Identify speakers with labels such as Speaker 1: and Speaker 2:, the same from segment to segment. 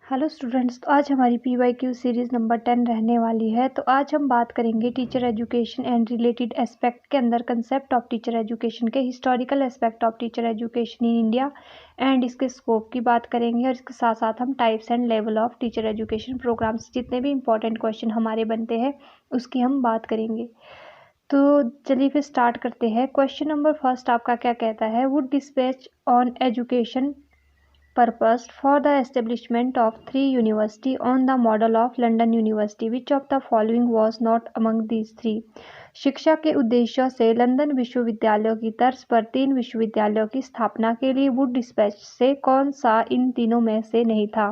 Speaker 1: Hello students, तो आज हमारी PYQ सीरीज़ नंबर 10 रहने वाली है। तो आज हम बात करेंगे teacher education and related aspect के अंदर कंसेप्ट ऑफ टीचर एजुकेशन के, historical aspect of teacher education in India and इसके स्कोप की बात करेंगे। और इसके साथ साथ हम types and level of teacher education programs, जितने भी इंपॉर्टेंट क्वेश्चन हमारे बनते हैं उसकी हम बात करेंगे। तो चलिए फिर स्टार्ट करते हैं। क्वेश्चन नंबर फर्स्ट आपका क्या कहता है? Wood dispatch on education purposed for the establishment of 3 university on the model of London University. Which of the following was not among these 3? शिक्षा के उद्देश्यों से लंदन विश्वविद्यालयों की तर्ज पर 3 विश्वविद्यालयों की स्थापना के लिए वुड डिस्पैच से कौन सा इन तीनों में से नहीं था?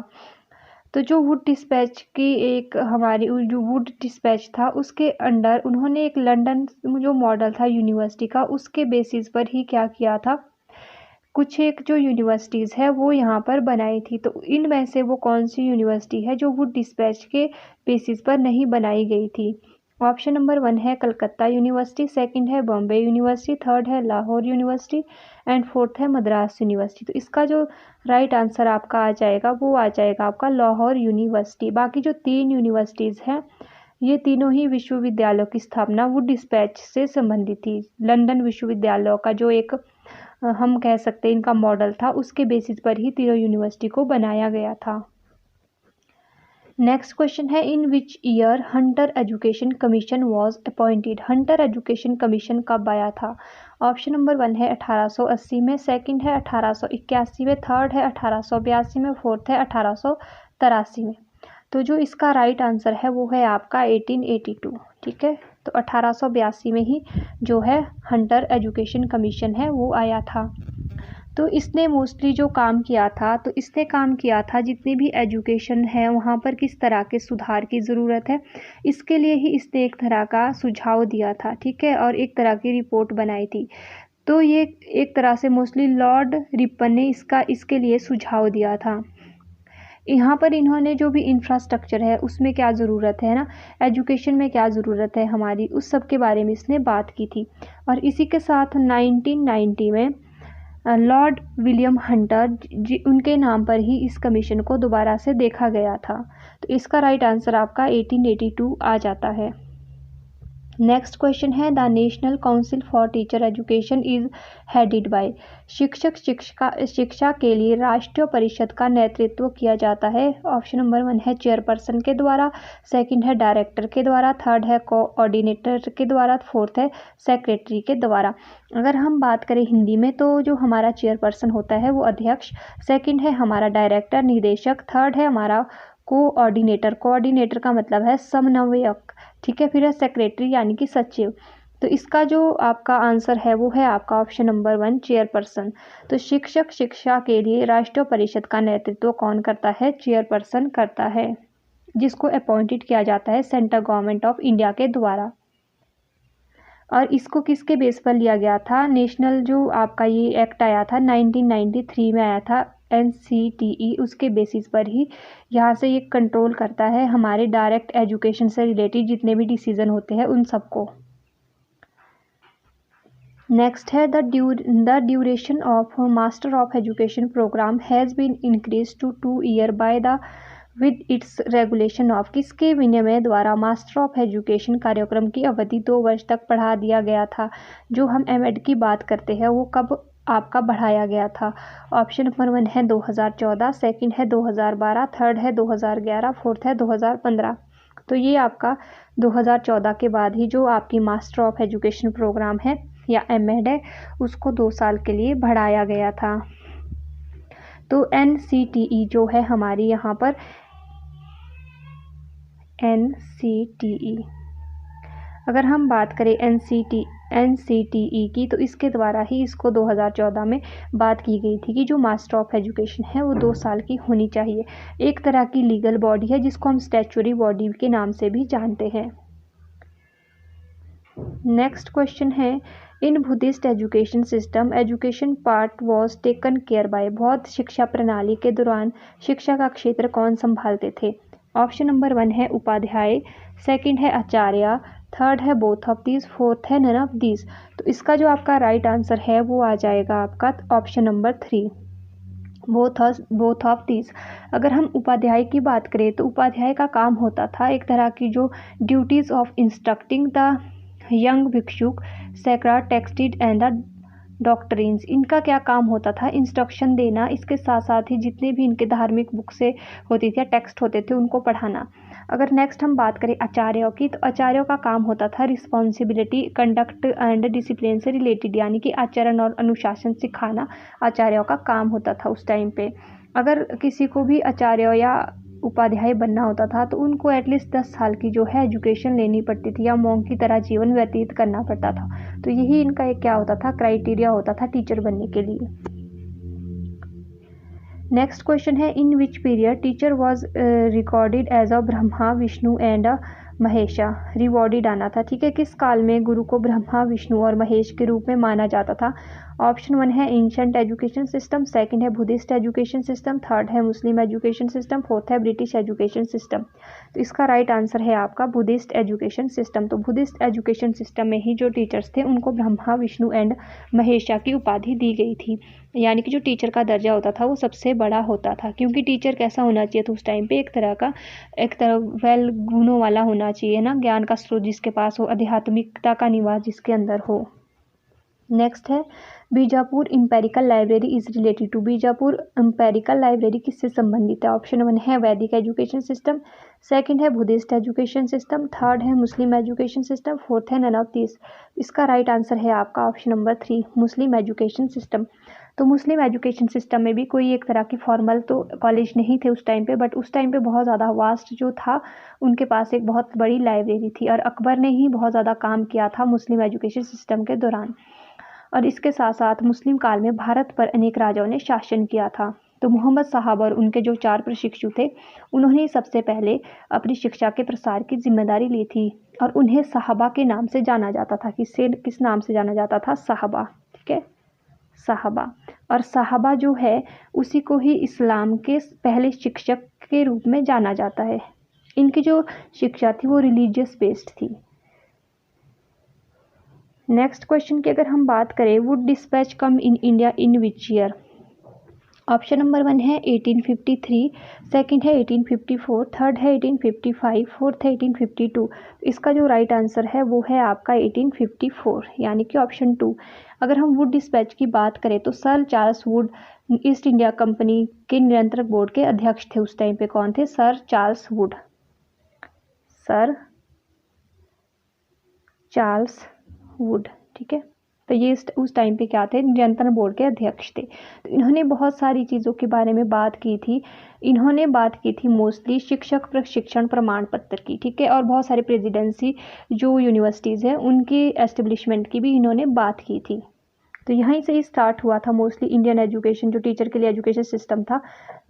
Speaker 1: तो जो वुड डिस्पैच की एक हमारी जो वुड डिस्पैच था उसके अंडर उन्होंने एक लंदन जो मॉडल था यूनिवर्सिटी का, उसके बेसिस पर ही क्या किया था, कुछ एक जो यूनिवर्सिटीज़ है वो यहाँ पर बनाई थी। तो इनमें से वो कौन सी यूनिवर्सिटी है जो वुड डिस्पैच के बेसिस पर नहीं बनाई गई थी? ऑप्शन नंबर 1 है कलकत्ता यूनिवर्सिटी, सेकंड है बॉम्बे यूनिवर्सिटी, थर्ड है लाहौर यूनिवर्सिटी एंड फोर्थ है मद्रास यूनिवर्सिटी। तो इसका जो राइट आंसर आपका आ जाएगा वो आ जाएगा आपका लाहौर यूनिवर्सिटी। बाकी जो 3 यूनिवर्सिटीज़ हैं ये तीनों ही विश्वविद्यालयों की स्थापना वुड डिस्पैच से संबंधित थी। लंदन विश्वविद्यालयों का जो एक हम कह सकते हैं इनका मॉडल था, उसके बेसिस पर ही तीनों यूनिवर्सिटी को बनाया गया था। नेक्स्ट क्वेश्चन है, in which year Hunter Education Commission was appointed? Hunter Education Commission कब आया था? ऑप्शन नंबर 1 है 1880 में, सेकंड है 1881 में, थर्ड है 1882 में, फोर्थ है 1883 में। तो जो इसका राइट आंसर है वो है आपका 1882। ठीक है, तो 1882 में ही जो है हंटर एजुकेशन कमीशन है वो आया था। तो इसने मोस्टली जो काम किया था, तो इसने काम किया था जितनी भी एजुकेशन है वहाँ पर किस तरह के सुधार की ज़रूरत है, इसके लिए ही इसने एक तरह का सुझाव दिया था। ठीक है, और एक तरह की रिपोर्ट बनाई थी। तो ये एक तरह से मोस्टली लॉर्ड रिपन ने इसके लिए सुझाव दिया था। यहाँ पर इन्होंने जो भी इंफ्रास्ट्रक्चर है उसमें क्या ज़रूरत है ना, एजुकेशन में क्या ज़रूरत है हमारी, उस सब के बारे में इसने बात की थी। और इसी के साथ 1990 में लॉर्ड विलियम हंटर उनके नाम पर ही इस कमीशन को दोबारा से देखा गया था। तो इसका राइट आंसर आपका 1882 आ जाता है। नेक्स्ट क्वेश्चन है, the national council for teacher education is headed by? शिक्षा के लिए राष्ट्रीय परिषद का नेतृत्व किया जाता है। ऑप्शन नंबर 1 है चेयरपर्सन के द्वारा, सेकंड है डायरेक्टर के द्वारा, थर्ड है कोऑर्डिनेटर के द्वारा, फोर्थ है सेक्रेटरी के द्वारा। अगर हम बात करें हिंदी में तो जो हमारा चेयरपर्सन होता है वो अध्यक्ष, सेकंड है हमारा डायरेक्टर निदेशक, थर्ड है हमारा कोऑर्डिनेटर का मतलब है समन्वयक। ठीक है, फिर है सेक्रेटरी यानी कि सचिव। तो इसका जो आपका आंसर है वो है आपका ऑप्शन नंबर 1 चेयरपर्सन। तो शिक्षा के लिए राष्ट्रीय परिषद का नेतृत्व कौन करता है? चेयरपर्सन करता है, जिसको अपॉइंटेड किया जाता है सेंट्रल गवर्नमेंट ऑफ इंडिया के द्वारा। और इसको किसके बेस पर लिया गया था? नेशनल जो आपका ये एक्ट आया था 1993 में आया था, NCTE, उसके बेसिस पर ही यहाँ से ये कंट्रोल करता है हमारे डायरेक्ट एजुकेशन से रिलेटेड जितने भी डिसीजन होते हैं उन सबको। नेक्स्ट है, the duration of master of education program has been increase to 2 year by the with its regulation of? किसके विनियम द्वारा मास्टर ऑफ एजुकेशन कार्यक्रम की अवधि 2 वर्ष तक बढ़ा दिया गया था? जो हम MED की बात करते हैं वो कब आपका बढ़ाया गया था? ऑप्शन नंबर 1 है 2014, सेकंड है 2012, थर्ड है 2011, फोर्थ है 2015। तो ये आपका 2014 के बाद ही जो आपकी मास्टर ऑफ एजुकेशन प्रोग्राम है या MED है उसको 2 साल के लिए बढ़ाया गया था। तो NCTE जो है हमारी यहाँ पर NCTE, अगर हम बात करें NCTE की, तो इसके द्वारा ही इसको 2014 में बात की गई थी कि जो मास्टर ऑफ एजुकेशन है वो 2 साल की होनी चाहिए। एक तरह की लीगल बॉडी है जिसको हम स्टैच्यूटरी बॉडी के नाम से भी जानते हैं। नेक्स्ट क्वेश्चन है, in Buddhist education system education part was taken care by? बौद्ध शिक्षा प्रणाली के दौरान शिक्षा का क्षेत्र कौन संभालते थे? ऑप्शन नंबर 1 है उपाध्याय, सेकंड है आचार्य, थर्ड है बोथ ऑफ दिस, फोर्थ है नन ऑफ दिस। तो इसका जो आपका राइट आंसर है वो आ जाएगा आपका option number 3 both of this. अगर हम उपाध्याय की बात करें तो उपाध्याय का काम होता था एक तरह की जो duties of instructing the young भिक्षुक sacred texted and the doctrines. इनका क्या काम होता था? इंस्ट्रक्शन देना, इसके साथ साथ ही जितने भी इनके धार्मिक बुक से होती थी या टेक्स्ट होते थे उनको पढ़ाना। अगर नेक्स्ट हम बात करें आचार्यों की, तो आचार्यों का काम होता था रिस्पॉन्सिबिलिटी, कंडक्ट एंड डिसिप्लिन से रिलेटेड, यानी कि आचरण और अनुशासन सिखाना आचार्यों का काम होता था उस टाइम पे। अगर किसी को भी आचार्य या उपाध्याय बनना होता था तो उनको एटलीस्ट 10 साल की जो है एजुकेशन लेनी पड़ती थी या मॉन्क की तरह जीवन व्यतीत करना पड़ता था। तो यही इनका एक क्या होता था, क्राइटेरिया होता था टीचर बनने के लिए। नेक्स्ट क्वेश्चन है, in which period teacher was recorded as a Brahma Vishnu and Mahesha rewarded आना था। ठीक है, किस काल में गुरु को ब्रह्मा विष्णु और महेश के रूप में माना जाता था? ऑप्शन 1 है एंशिएंट एजुकेशन सिस्टम, सेकंड है बुद्धिस्ट एजुकेशन सिस्टम, थर्ड है मुस्लिम एजुकेशन सिस्टम, फोर्थ है ब्रिटिश एजुकेशन सिस्टम। तो इसका राइट आंसर है आपका बुद्धिस्ट एजुकेशन सिस्टम। तो बुद्धिस्ट एजुकेशन सिस्टम में ही जो टीचर्स थे उनको ब्रह्मा विष्णु एंड महेशा की उपाधि दी गई थी, यानी कि जो टीचर का दर्जा होता था वो सबसे बड़ा होता था। क्योंकि टीचर कैसा होना चाहिए था उस टाइम पे? एक तरह वेल गुणों वाला होना चाहिए ना, ज्ञान का स्रोत जिसके पास हो, आध्यात्मिकता का निवास जिसके अंदर हो। नेक्स्ट है Bijapur imperial library is related to. Bijapur imperial library किससे संबंधित है? ऑप्शन 1 है वैदिक एजुकेशन सिस्टम, सेकंड है बुद्धिस्ट एजुकेशन सिस्टम, थर्ड है मुस्लिम एजुकेशन सिस्टम, फोर्थ है नन ऑफ दिस। इसका राइट आंसर है आपका option number 3 Muslim education system. तो मुस्लिम एजुकेशन सिस्टम में भी कोई एक तरह की फॉर्मल तो कॉलेज नहीं थे उस टाइम पे, बट उस टाइम पे बहुत ज़्यादा वास्ट जो था उनके पास एक बहुत बड़ी लाइब्रेरी थी और अकबर ने ही बहुत ज़्यादा काम किया था मुस्लिम एजुकेशन सिस्टम के दौरान। और इसके साथ साथ मुस्लिम काल में भारत पर अनेक राजाओं ने शासन किया था। तो मोहम्मद साहब और उनके जो 4 प्रशिक्षु थे उन्होंने सबसे पहले अपनी शिक्षा के प्रसार की जिम्मेदारी ली थी और उन्हें साहबा के नाम से जाना जाता था। किस नाम से जाना जाता था? साहबा। ठीक है, साहबा। और साहबा जो है उसी को ही इस्लाम के पहले शिक्षक के रूप में जाना जाता है। इनकी जो शिक्षा थी वो रिलीजियस बेस्ड थी। नेक्स्ट क्वेश्चन की अगर हम बात करें, Wood dispatch come in India in which year? Option number 1 है 1853, सेकंड है 1854, थर्ड है 1855, फोर्थ है 1852। इसका जो राइट आंसर है वो है आपका 1854, यानी कि ऑप्शन 2। अगर हम वुड डिस्पैच की बात करें तो sir Charles Wood east India company के नियंत्रक बोर्ड के अध्यक्ष थे उस टाइम पे। कौन थे? Sir Charles Wood. Sir Charles Wood. ठीक है, तो ये उस टाइम पे क्या थे? नियंत्रण बोर्ड के अध्यक्ष थे। तो इन्होंने बहुत सारी चीज़ों के बारे में बात की थी। इन्होंने बात की थी मोस्टली शिक्षक प्रशिक्षण प्रमाण पत्र की। ठीक है, और बहुत सारे प्रेसिडेंसी जो यूनिवर्सिटीज़ हैं उनकी एस्टेब्लिशमेंट की भी इन्होंने बात की थी। तो यहीं से ही स्टार्ट हुआ था मोस्टली इंडियन एजुकेशन, जो टीचर के लिए एजुकेशन सिस्टम था,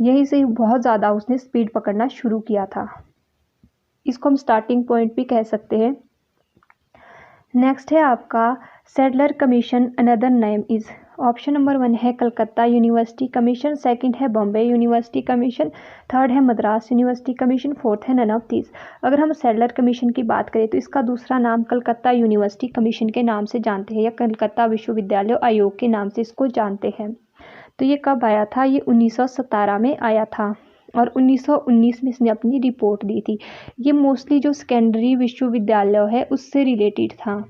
Speaker 1: यहीं से ही बहुत ज़्यादा उसने स्पीड पकड़ना शुरू किया था। इसको हम स्टार्टिंग पॉइंट भी कह सकते हैं। नेक्स्ट है आपका Sedler commission, another name is. Option number 1 है कलकत्ता यूनिवर्सिटी कमीशन, सेकंड है बॉम्बे यूनिवर्सिटी कमीशन, थर्ड है मद्रास यूनिवर्सिटी कमीशन, फोर्थ है नन ऑफ दिस। अगर हम सेडलर कमीशन की बात करें तो इसका दूसरा नाम कलकत्ता यूनिवर्सिटी कमीशन के नाम से जानते हैं या कलकत्ता विश्वविद्यालय आयोग के नाम से इसको जानते हैं। तो ये कब आया था? ये 1917 में आया था और 1919 में इसने अपनी रिपोर्ट दी थी। ये मोस्टली जो सेकेंडरी विश्वविद्यालय है उससे रिलेटेड था।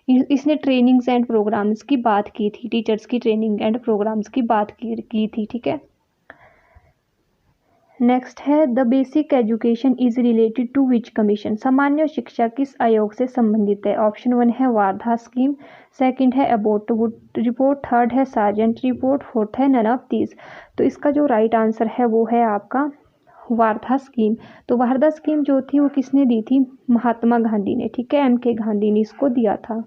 Speaker 1: इसने ट्रेनिंग्स एंड प्रोग्राम्स की बात की थी, टीचर्स की ट्रेनिंग एंड प्रोग्राम्स की बात की थी। ठीक है, नेक्स्ट है the basic education is related to which commission? सामान्य शिक्षा किस आयोग से संबंधित है? ऑप्शन 1 है वार्धा स्कीम, सेकंड है अबोट वुड रिपोर्ट, थर्ड है सार्जेंट रिपोर्ट, फोर्थ है नन ऑफ दीज। तो इसका जो राइट आंसर है वो है आपका वार्धा स्कीम। तो वार्धा स्कीम जो थी वो किसने दी थी? महात्मा गांधी ने। ठीक है, MK गांधी ने इसको दिया था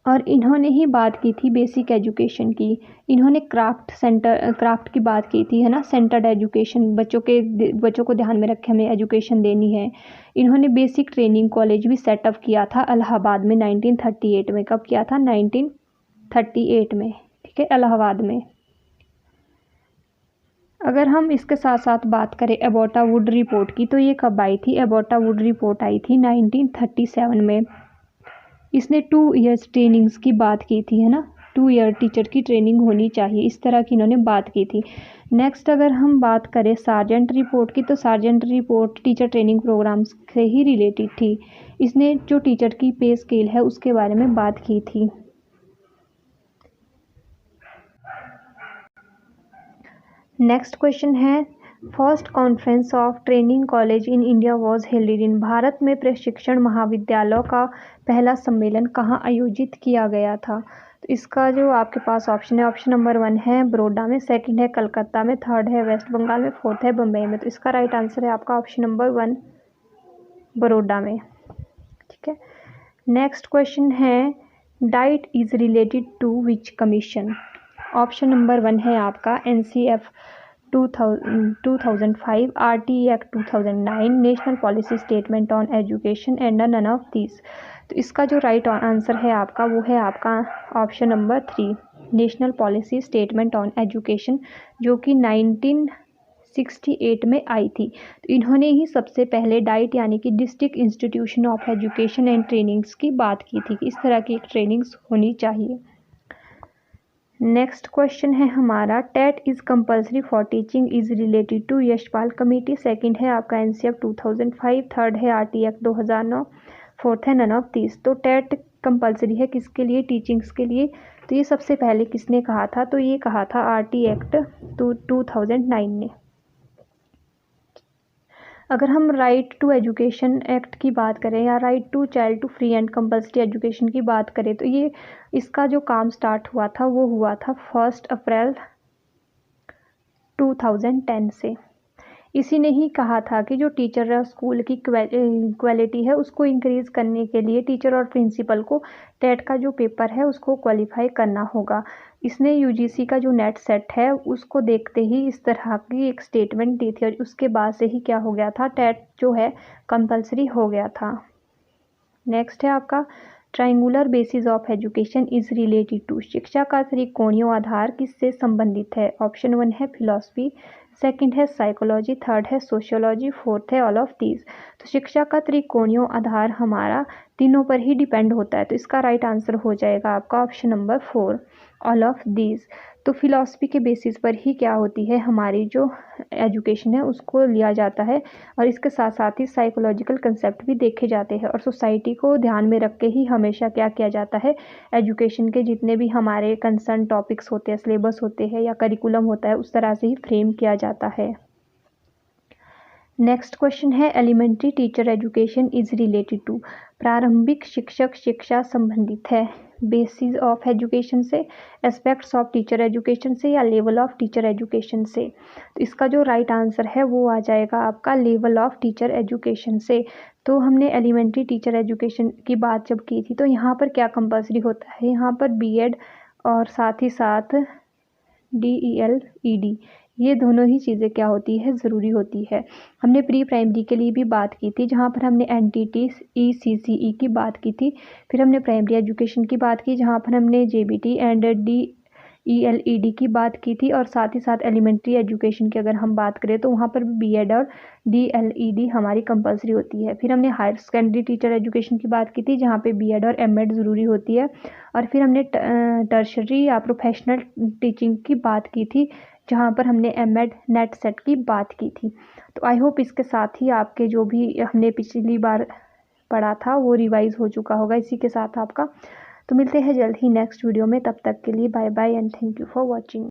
Speaker 1: और इन्होंने ही बात की थी बेसिक एजुकेशन की। इन्होंने क्राफ्ट की बात की थी, है ना, सेंटर्ड एजुकेशन, बच्चों को ध्यान में रखे हमें एजुकेशन देनी है। इन्होंने बेसिक ट्रेनिंग कॉलेज भी सेटअप किया था इलाहाबाद में 1938 में। कब किया था? 1938 में। ठीक है, इलाहाबाद में। अगर हम इसके साथ साथ बात करें एबोटा वुड रिपोर्ट की तो ये कब आई थी? एबोटा वुड रिपोर्ट आई थी 1937 में। इसने 2 इयर्स ट्रेनिंग्स की बात की थी, है ना, 2 ईयर टीचर की ट्रेनिंग होनी चाहिए, इस तरह की इन्होंने बात की थी। नेक्स्ट अगर हम बात करें सार्जेंट रिपोर्ट की, तो Sargent report teacher training programmes से ही रिलेटेड थी। इसने जो टीचर की पे स्केल है उसके बारे में बात की थी। नेक्स्ट क्वेश्चन है, first conference of training college in India was held in, Bharat में प्रशिक्षण महाविद्यालयों का पहला सम्मेलन कहाँ आयोजित किया गया था? तो इसका जो आपके पास ऑप्शन है, ऑप्शन नंबर 1 है बड़ौदा में, सेकंड है कलकत्ता में, थर्ड है वेस्ट बंगाल में, फोर्थ है बम्बई में। तो इसका राइट आंसर है आपका ऑप्शन नंबर 1 बड़ौदा में। ठीक है। नेक्स्ट क्वेश्चन है, DIET is related to which commission? Option number 1 है आपका NCF 2005, RTE act 2009, national policy statement on education and none of these. तो इसका जो राइट आंसर है आपका वो है आपका option number 3 national policy statement on education, जो कि 1968 में आई थी। तो इन्होंने ही सबसे पहले डाइट यानी कि district institution of education and trainings की बात की थी कि इस तरह की ट्रेनिंग्स होनी चाहिए। नेक्स्ट क्वेश्चन है हमारा, TET is compulsory for teaching is related to Yashpal committee, second है आपका NCF 2005, थर्ड है RTE एक्ट 2009, फोर्थ है नन ऑफ दीज। तो टेट कंपल्सरी है किसके लिए? टीचिंग्स के लिए। तो ये सबसे पहले किसने कहा था? तो ये कहा था RTE एक्ट 2009 ने। अगर हम राइट टू एजुकेशन एक्ट की बात करें या right to child to free and compulsory education की बात करें, तो ये इसका जो काम स्टार्ट हुआ था वो हुआ था 1 अप्रैल 2010 से। इसी ने ही कहा था कि जो टीचर है स्कूल की क्वालिटी है उसको इंक्रीज़ करने के लिए टीचर और प्रिंसिपल को टेट का जो पेपर है उसको क्वालिफाई करना होगा। इसने UGC का जो नेट सेट है उसको देखते ही इस तरह की एक स्टेटमेंट दी थी और उसके बाद से ही क्या हो गया था, टेट जो है कंपल्सरी हो गया था। नेक्स्ट है आपका, triangular basis of education is related to, शिक्षा का त्रिकोणीय आधार किससे संबंधित है? ऑप्शन 1 है फिलॉसफी, सेकंड है साइकोलॉजी, थर्ड है सोशियोलॉजी, फोर्थ है ऑल ऑफ दीज। तो शिक्षा का त्रिकोणीय आधार हमारा तीनों पर ही डिपेंड होता है। तो इसका राइट आंसर हो जाएगा आपका option number 4 all of these. तो फिलॉसफी के बेसिस पर ही क्या होती है हमारी जो एजुकेशन है उसको लिया जाता है और इसके साथ साथ ही साइकोलॉजिकल कंसेप्ट भी देखे जाते हैं और सोसाइटी को ध्यान में रख के ही हमेशा क्या किया जाता है, एजुकेशन के जितने भी हमारे कंसर्न टॉपिक्स होते हैं, सिलेबस होते हैं या करिकुलम होता है उस तरह से ही फ्रेम किया जाता है। नेक्स्ट क्वेश्चन है, elementary teacher education is related to, प्रारंभिक शिक्षक शिक्षा संबंधित है बेसिस ऑफ एजुकेशन से, एस्पेक्ट्स ऑफ टीचर एजुकेशन से या लेवल ऑफ टीचर एजुकेशन से? तो इसका जो राइट आंसर है वो आ जाएगा आपका लेवल ऑफ टीचर एजुकेशन से। तो हमने एलिमेंट्री टीचर एजुकेशन की बात जब की थी तो यहाँ पर क्या कंपल्सरी होता है, यहाँ पर BEd और साथ ही साथ DEL ED ये दोनों ही चीज़ें क्या होती है, ज़रूरी होती है। हमने प्री प्राइमरी के लिए भी बात की थी जहाँ पर हमने NTT ECCE की बात की थी, फिर हमने प्राइमरी एजुकेशन की बात की जहाँ पर हमने JBT एंड DEL ED की बात की थी और साथ ही साथ एलिमेंट्री एजुकेशन की अगर हम बात करें तो वहाँ पर भी BEd और DEL ED हमारी कंपल्सरी होती है। फिर हमने हायर सेकेंडरी टीचर एजुकेशन की बात की थी जहाँ पे BEd और MEd ज़रूरी होती है और फिर हमने टर्शरी या प्रोफेशनल टीचिंग की बात की थी जहाँ पर हमने MEd नेट सेट की बात की थी। तो आई होप इसके साथ ही आपके जो भी हमने पिछली बार पढ़ा था वो रिवाइज हो चुका होगा इसी के साथ आपका। तो मिलते हैं जल्द ही नेक्स्ट वीडियो में, तब तक के लिए bye bye and thank you for watching.